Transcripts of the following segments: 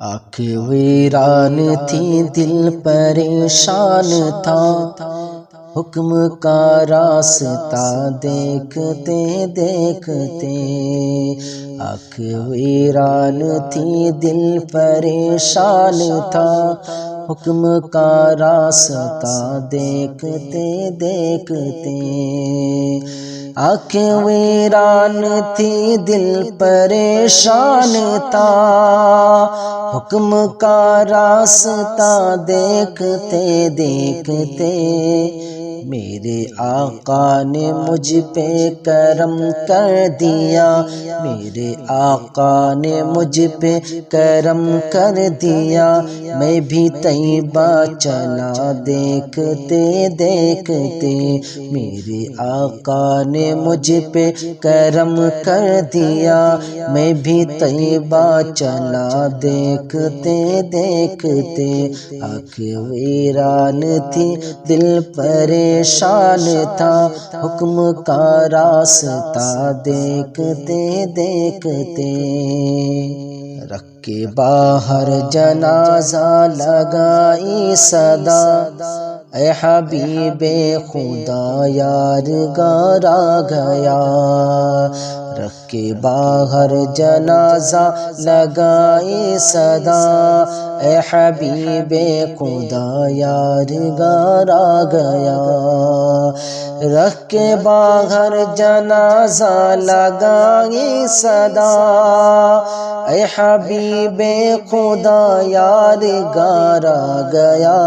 آنکھ ویران تھی دل پریشان تھا، حکم کا راستہ دیکھتے دیکھتے۔ آنکھ ویران تھی دل پریشان تھا، حکم کا راستہ دیکھتے دیکھتے۔ آنکھ ویران تھی دل پریشان تھا، حکم کا راستہ دیکھتے دیکھتے۔ میرے آقا نے مجھ پہ کرم کر دیا، میرے آقا نے مجھ پہ کرم کر دیا۔ میں بھی طیبہ چلا دیکھتے دیکھتے، میرے آقا نے مجھ پہ کرم کر دیا۔ میں بھی طیبہ چلا دیکھتے دیکھتے۔ آنکھ ویران تھی دل پریشان تھا، حکم کا راستہ دیکھتے دیکھتے۔ رکھ کے باہر جنازہ لگائی صدا، اے حبیب خدا یارگار آ گیا۔ رکھ کے باہر جنازہ لگائی صدا، اے حبیب خدا یارگار آ گیا۔ رکھ کے باہر جنازہ لگائی صدا، اے حبیب خدا یارگار آ گیا۔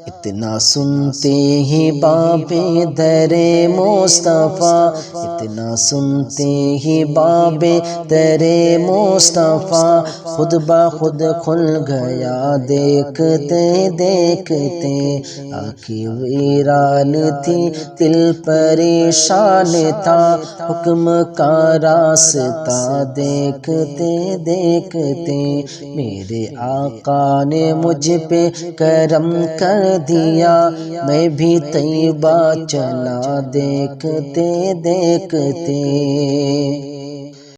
اتنا سنتے ہی باب در مصطفیٰ، اتنا سنتے ہی باب در مصطفیٰ خود بخود کھل گیا دیکھتے دیکھتے۔ آنکھ ویران تھی دل پریشان تھا، حکم کا راستہ دیکھتے دیکھتے۔ میرے آقا نے مجھ پہ کرم کر دیا، میں بھی طیبہ چلا دیکھتے دیکھتے۔